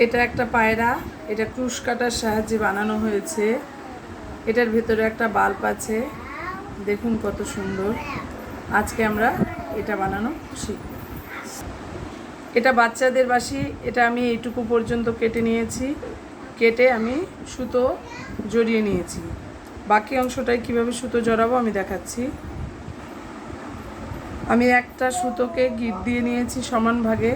এটা একটা পায়রা, এটা ক্রুশ কাটার সাহায্যে বানানো হয়েছে। এটার ভেতরে একটা বাল্ব আছে, দেখুন কত সুন্দর। আজকে আমরা এটা বানানো শিখব। এটা বাচ্চাদের বাঁশি। এটা আমি এইটুকু পর্যন্ত কেটে নিয়েছি, কেটে আমি সুতো জড়িয়ে নিয়েছি। বাকি অংশটায় কিভাবে সুতো জড়াবো আমি দেখাচ্ছি। আমি একটা সুতোকে গিট দিয়ে নিয়েছি সমান ভাগে।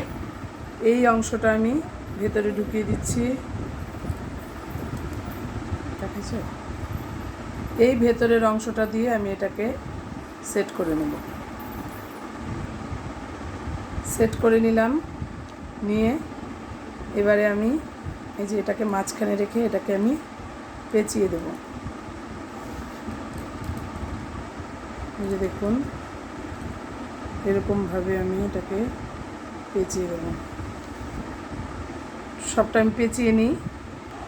এই অংশটা আমি ভেতরে ঢুকিয়ে দিচ্ছি, দেখেছো? এই ভেতরের অংশটা দিয়ে আমি এটাকে সেট করে নেব। সেট করে নিলাম, নিয়ে এবারে আমি এই যে এটাকে মাঝখানে রেখে এটাকে আমি পেঁচিয়ে দেব। এই যে দেখুন, এরকমভাবে আমি এটাকে পেঁচিয়ে দেব। সবটা আমি পেঁচিয়ে নিই,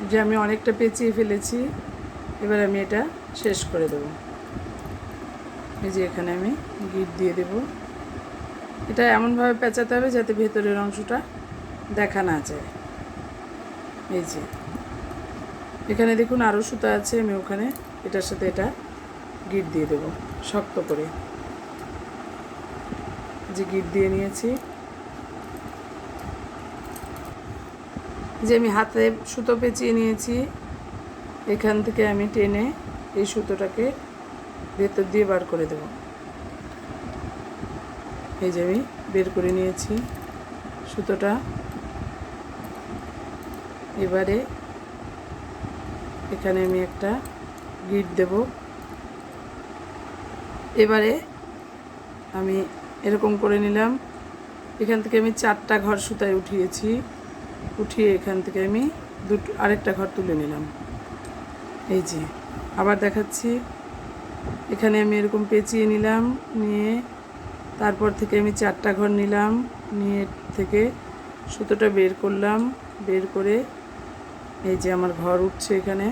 যে আমি অনেকটা পেঁচিয়ে ফেলেছি। এবার আমি এটা শেষ করে দেব। এই যে এখানে আমি গিট দিয়ে দেব। এটা এমনভাবে পেঁচাতে হবে যাতে ভেতরের অংশটা দেখা না যায়। এই যে এখানে দেখুন আরও সুতা আছে, আমি ওখানে এটার সাথে এটা গিট দিয়ে দেব শক্ত করে। যে গিট দিয়ে নিয়েছি, যে আমি হাতে সুতো পেঁচিয়ে নিয়েছি। এখান থেকে আমি টেনে এই সুতোটাকে ভেতর দিয়ে বার করে দেব। এই যে আমি বের করে নিয়েছি সুতোটা। এবারে এখানে আমি একটা গিট দেব। এবারে আমি এরকম করে নিলাম। এখান থেকে আমি 4টা ঘর সুতায় উঠিয়েছি, উঠিয়ে এখান থেকে আমি আরেকটা ঘর তুলে নিলাম। এই যে আবার দেখাচ্ছি। এখানে আমি এরকম পেঁচিয়ে নিলাম, নিয়ে তারপর থেকে আমি 4টা ঘর নিলাম, নিয়ে থেকে সুতোটা বের করলাম। বের করে এই যে আমার ঘর উঠছে এখানে।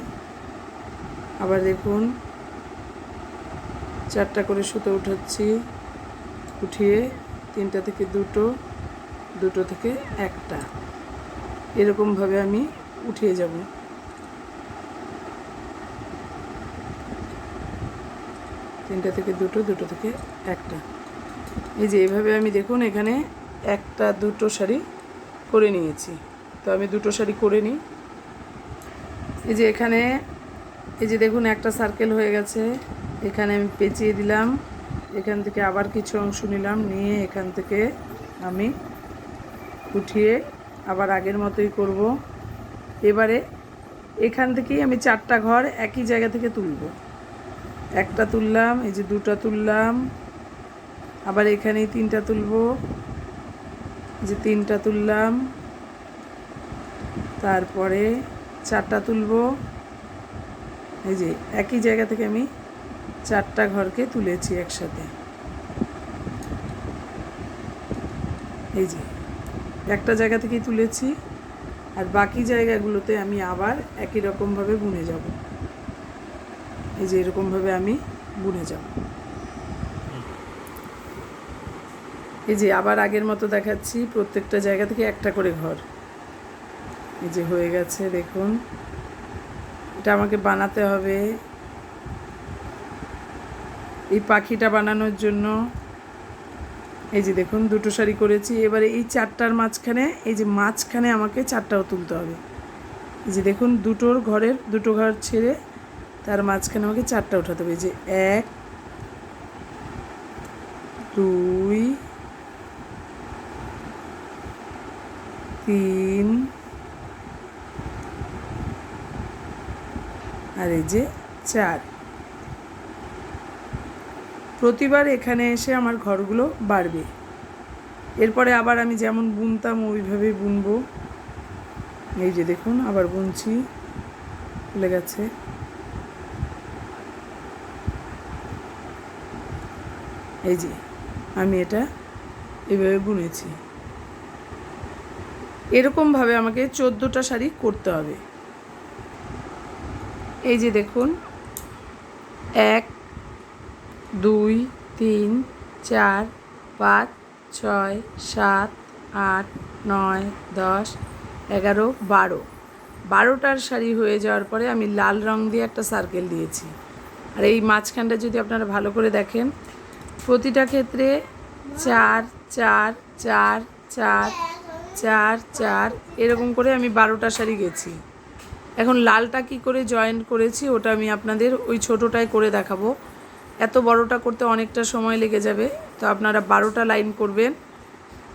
আবার দেখুন 4টা করে সুতো উঠাচ্ছি, উঠিয়ে 3টা থেকে 2টো, 2টো থেকে 1টা, এরকমভাবে আমি উঠিয়ে যাব। 3টা থেকে 2টো, 2টো থেকে 1টা। এই যে এইভাবে আমি দেখুন এখানে 1টা 2টো শাড়ি করে নিয়েছি। তো আমি 2টো শাড়ি করে নিই। এই যে এখানে এই যে দেখুন একটা সার্কেল হয়ে গেছে। এখানে আমি পেঁচিয়ে দিলাম, এখান থেকে আবার কিছু অংশ নিলাম, নিয়ে এখান থেকে আমি উঠিয়ে আবার আগের মতোই করব। এবারে এখান থেকেই আমি 4টা ঘর একই জায়গা থেকে তুলব। একটা তুললাম, এই যে 2টা তুললাম, আবার এখানেই 3টা তুলব, যে 3টা তুললাম, তারপরে 4টা তুলব। এই যে একই জায়গা থেকে আমি 4টা ঘরকে তুলেছি একসাথে। এই যে একটা জায়গা থেকেই তুলেছি, আর বাকি জায়গাগুলোতে আমি আবার একই রকমভাবে বুনে যাব। এই যে এরকমভাবে আমি বুনে যাব। এই যে আবার আগের মতো দেখাচ্ছি, প্রত্যেকটা জায়গা থেকে একটা করে ঘর। এই যে হয়ে গেছে দেখুন। এটা আমাকে বানাতে হবে এই পাখিটা বানানোর জন্য। এই যে দেখুন 2টো শাড়ি করেছি। এবারে এই 4টার মাঝখানে, এই যে মাঝখানে আমাকে 4টাও তুলতে হবে। এই যে দেখুন 2টোর ঘরের 2টো ঘর ছেড়ে তার মাঝখানে আমাকে 4টা উঠাতে হবে। যে 1 2 3 আর এই যে 4। প্রতিবার এখানে এসে আমার ঘরগুলো বাড়বে। এরপরে আবার আমি যেমন বুনতাম ওইভাবেই বুনবো। এই যে দেখুন আবার বুনছি, খুলে গেছে। এই যে আমি এটা এইভাবে বুনেছি। এরকমভাবে আমাকে 14টা শাড়ি করতে হবে। এই যে দেখুন 1 2 3 4 5 6 7 8 9 10 11, 12, 12টার শাড়ি হয়ে যাওয়ার পরে আমি লাল রং দিয়ে একটা সার্কেল দিয়েছি। আর এই মাঝখানটা যদি আপনারা ভালো করে দেখেন, প্রতিটা ক্ষেত্রে 4 4 4 4 4 4 এরকম করে আমি 12টা শাড়ি গেছি। এখন লালটা কি করে জয়েন্ট করেছি ওটা আমি আপনাদের ওই ছোটোটায় করে দেখাবো। এত বড়টা করতে অনেকটা সময় লেগে যাবে, তো আপনারা 12টা লাইন করবেন।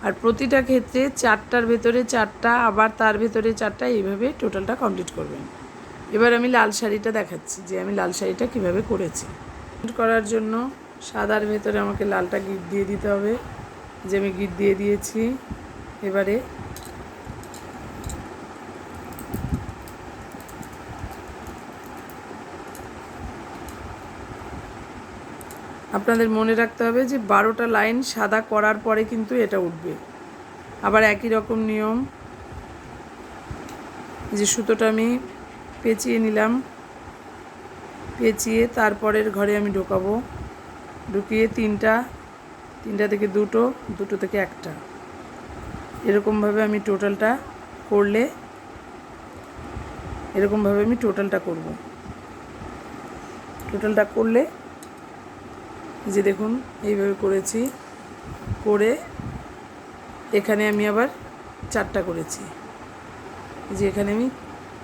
আর প্রতিটা ক্ষেত্রে 4টার ভেতরে 4টা, আবার তার ভেতরে 4টা, এইভাবে টোটালটা কমপ্লিট করবেন। এবার আমি লাল শাড়িটা দেখাচ্ছি যে আমি লাল শাড়িটা কীভাবে করেছি। করার জন্য সাদার ভেতরে আমাকে লালটা গিট দিয়ে দিতে হবে, যে আমি গিট দিয়ে দিয়েছি। এবারে আপনাদের মনে রাখতে হবে যে 12টা লাইন সাদা করার পরে কিন্তু এটা উঠবে। আবার একই রকম নিয়ম, যে সুতোটা আমি পেঁচিয়ে নিলাম, পেঁচিয়ে তারপরের ঘরে আমি ঢোকাবো, ঢুকিয়ে 3টা থেকে 2টো, 2টো থেকে 1টা, এরকমভাবে আমি টোটালটা করলে, এরকমভাবে আমি টোটালটা করব। টোটালটা করলে যে দেখুন এইভাবে করেছি, করে এখানে আমি আবার 4টা করেছি, যে এখানে আমি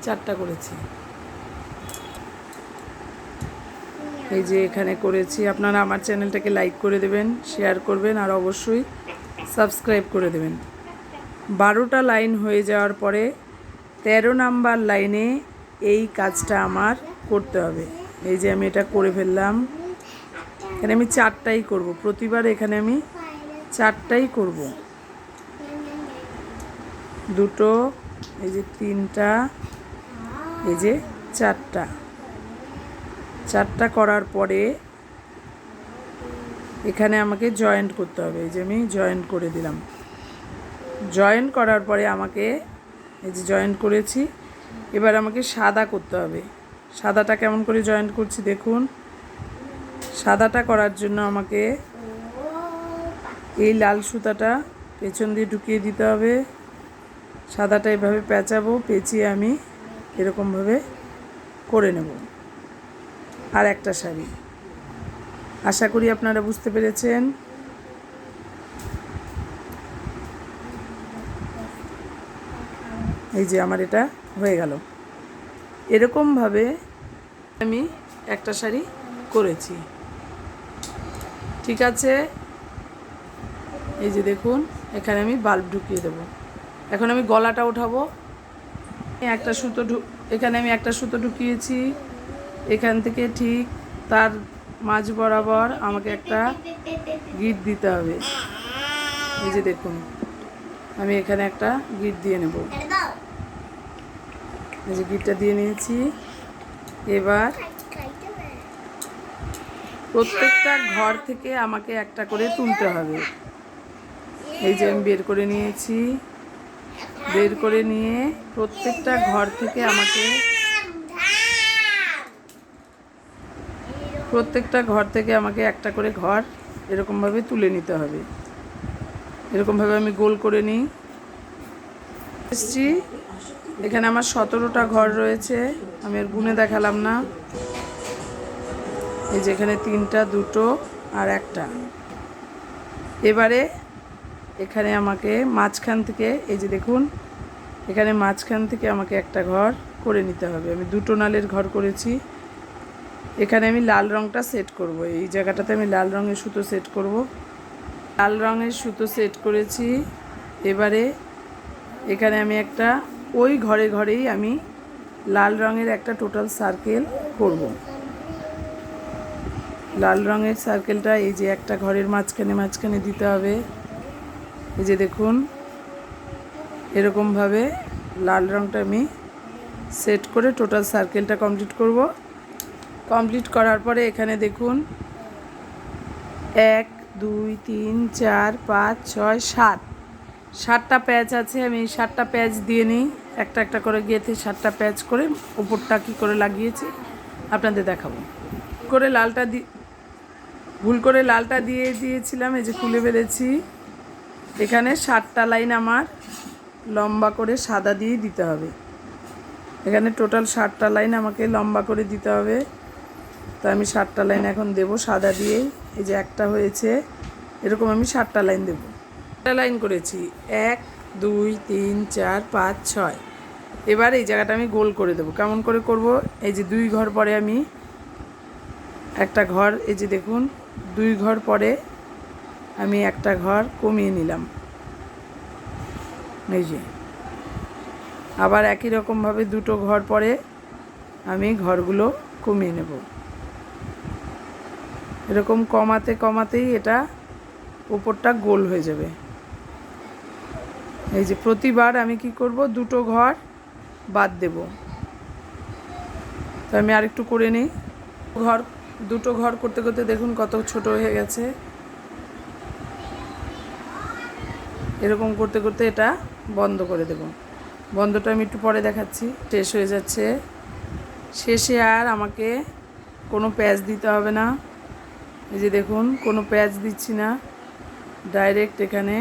4টা করেছি, এই যে এখানে করেছি। আপনারা আমার চ্যানেলটাকে লাইক করে দেবেন, শেয়ার করবেন, আর অবশ্যই সাবস্ক্রাইব করে দেবেন। 12টা লাইন হয়ে যাওয়ার পরে 13 নাম্বার লাইনে এই কাজটা আমার করতে হবে। এই যে আমি এটা করে ফেললাম, এখানে আমি 4টাই করব, প্রতিবার এখানে আমি 4টাই করব। 2টো, এই যে 3টা, এই যে 4টা। 4টা করার পরে এখানে আমাকে জয়েন্ট করতে হবে, এই যে আমি জয়েন্ট করে দিলাম। জয়েন্ট করার পরে আমাকে, এই যে জয়েন্ট করেছি, এবার আমাকে সাদা করতে হবে। সাদাটা কেমন করে জয়েন্ট করছি দেখুন। সাদাটা করার জন্য আমাকে এই লাল সুতাটা পেছন দিয়ে ঢুকিয়ে দিতে হবে। সাদাটা এভাবে পেঁচাবো, পেঁচিয়ে আমি এরকমভাবে করে নেব। আর একটা শাড়ি, আশা করি আপনারা বুঝতে পেরেছেন। এই যে আমার এটা হয়ে গেল। এরকমভাবে আমি একটা শাড়ি করেছি, ঠিক আছে। এই যে দেখুন এখানে আমি বাল্ব ঢুকিয়ে দেবো। এখন আমি গলাটা উঠাবো। একটা সুতো এখানে আমি একটা সুতো ঢুকিয়েছি, এখান থেকে ঠিক তার মাঝ বরাবর আমাকে একটা গিট দিতে হবে। এই যে দেখুন আমি এখানে একটা গিট দিয়ে নেব, এই যে গিটটা দিয়ে নিয়েছি। এবার প্রত্যেকটা ঘর থেকে আমাকে একটা করে তুলতে হবে। এই যে আমি বের করে নিয়েছি, বের করে নিয়ে প্রত্যেকটা ঘর থেকে আমাকে একটা করে ঘর এরকমভাবে তুলে নিতে হবে। এরকমভাবে আমি গোল করে নিই। এসছি, এখানে আমার 17টা ঘর রয়েছে, আমি আর গুনে দেখালাম না। এই যে এখানে 3টা, 2টো আর 1টা। এবারে এখানে আমাকে মাঝখান থেকে, এই যে দেখুন এখানে মাঝখান থেকে আমাকে একটা ঘর করে নিতে হবে। আমি 2টো নালের ঘর করেছি। এখানে আমি লাল রঙটা সেট করব, এই জায়গাটাতে আমি লাল রঙের সুতো সেট করব। লাল রঙের সুতো সেট করেছি। এবারে এখানে আমি একটা ওই ঘরেই আমি লাল রঙের একটা টোটাল সার্কেল করব। লাল রঙের সার্কেলটা এই যে একটা ঘরের মাঝখানে দিতে হবে। এই যে দেখুন এরকমভাবে লাল রঙটা আমি সেট করে টোটাল সার্কেলটা কমপ্লিট করব। কমপ্লিট করার পরে এখানে দেখুন 1 2 3 4 5 6 7, 7টা প্যাচ আছে। আমি এই 7টা প্যাচ দিয়ে নিই, একটা একটা করে গেঁথে 7টা প্যাচ করে উপরটা কী করে লাগিয়েছি আপনাদের দেখাবো। ভুল করে লালটা দিয়ে দিয়েছিলাম, এই যে খুলে ফেলেছি। এখানে 7টা লাইন আমার লম্বা করে সাদা দিয়ে দিতে হবে। এখানে টোটাল 60টা লাইন আমাকে লম্বা করে দিতে হবে। তো আমি 60টা লাইন এখন দেব সাদা দিয়েই। এই যে একটা হয়েছে, এরকম আমি 60টা লাইন দেব। 60টা লাইন করেছি, 1 2 3 4 5 6। এবার এই জায়গাটা আমি গোল করে দেবো। কেমন করে করব? এই যে 2 ঘর পরে আমি একটা ঘর, এই যে দেখুন 2 ঘর পরে আমি একটা ঘর কমিয়ে নিলাম। এই যে আবার একই রকমভাবে 2টো ঘর পরে আমি ঘরগুলো কমিয়ে নেব। এরকম কমাতে কমাতেই এটা উপরটা গোল হয়ে যাবে। এই যে প্রতিবার আমি কি করব, 2টো ঘর বাদ দেব। তো আমি আরেকটু করে নিই। 2টো ঘর করতে করতে দেখুন কত ছোট হয়ে গেছে। এরকম করতে করতে এটা বন্ধ করে দেব। বন্ধটা আমি একটু পরে দেখাচ্ছি। শেষ হয়ে যাচ্ছে। শেষে আর আমাকে কোনো প্যাচ দিতে হবে না। এই যে দেখুন কোনো প্যাচ দিচ্ছি না, ডাইরেক্ট এখানে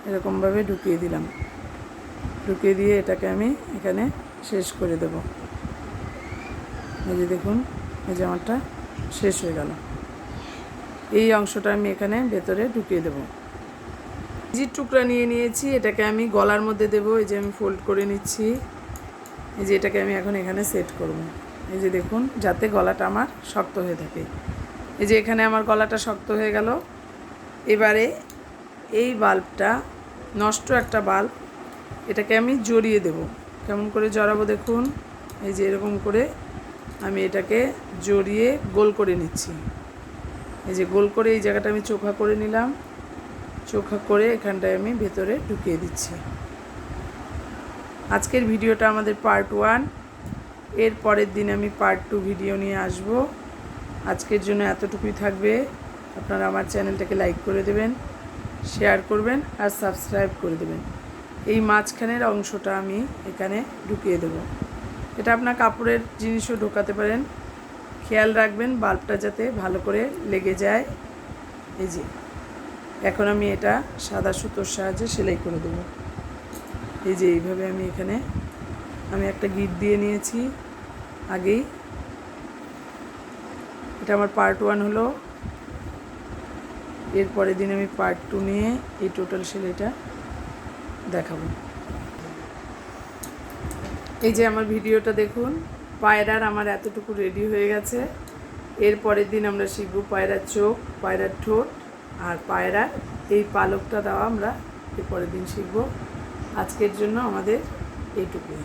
এরকমভাবে ঢুকিয়ে দিলাম। ঢুকিয়ে দিয়ে এটাকে আমি এখানে শেষ করে দেব। এই যে দেখুন, এই যে আমারটা শেষ হয়ে গেল। এই অংশটা আমি এখানে ভেতরে ঢুকিয়ে দেব। জির টুকরা নিয়ে নিয়েছি, এটাকে আমি গলার মধ্যে দেব। এই যে আমি ফোল্ড করে নিচ্ছি। এই যে এটাকে আমি এখন এখানে সেট করব। এই যে দেখুন, যাতে গলাটা আমার শক্ত হয়ে থাকে। এই যে এখানে আমার গলাটা শক্ত হয়ে গেল। এবারে এই বাল্বটা নষ্ট একটা বাল্ব, এটাকে আমি জড়িয়ে দেব। কেমন করে জড়াবো দেখুন। এই যে এরকম করে আমি এটাকে জড়িয়ে গোল করে নিচ্ছি। এই যে গোল করে এই জায়গাটা আমি চোখা করে নিলাম। চোখা করে এখানটায় আমি ভেতরে ঢুকিয়ে দিচ্ছি। আজকের ভিডিওটা আমাদের পার্ট 1। এর পরের দিন আমি পার্ট 2 ভিডিও নিয়ে আসব। আজকের জন্য এতটুকুই থাকবে। আপনারা আমার চ্যানেলটাকে লাইক করে দেবেন, শেয়ার করবেন আর সাবস্ক্রাইব করে দেবেন। এই মাঝখানের অংশটা আমি এখানে ঢুকিয়ে দেব। এটা আপনার কাপড়ের জিনিসও ঢোকাতে পারেন। খেয়াল রাখবেন বাল্বটা যাতে ভালো করে লেগে যায়। এই যে এখন আমি এটা সাদা সুতোর সাহায্যে সেলাই করে দেব। এই যে এইভাবে আমি এখানে একটা গিট দিয়ে নিয়েছি আগেই। এটা আমার পার্ট 1 হলো। এর পরের দিন আমি পার্ট 2 নিয়ে এই টোটাল সেলাইটা দেখাবো। এই যে আমার ভিডিওটা দেখুন, পায়রার আমার এতটুকু রেডি হয়ে গেছে। এর পরের দিন আমরা শিখব পায়রার চোখ, পায়রার ঠোঁট আর পায়রার এই পালকটা দেওয়া আমরা এর পরের দিন শিখব। আজকের জন্য আমাদের এইটুকুই।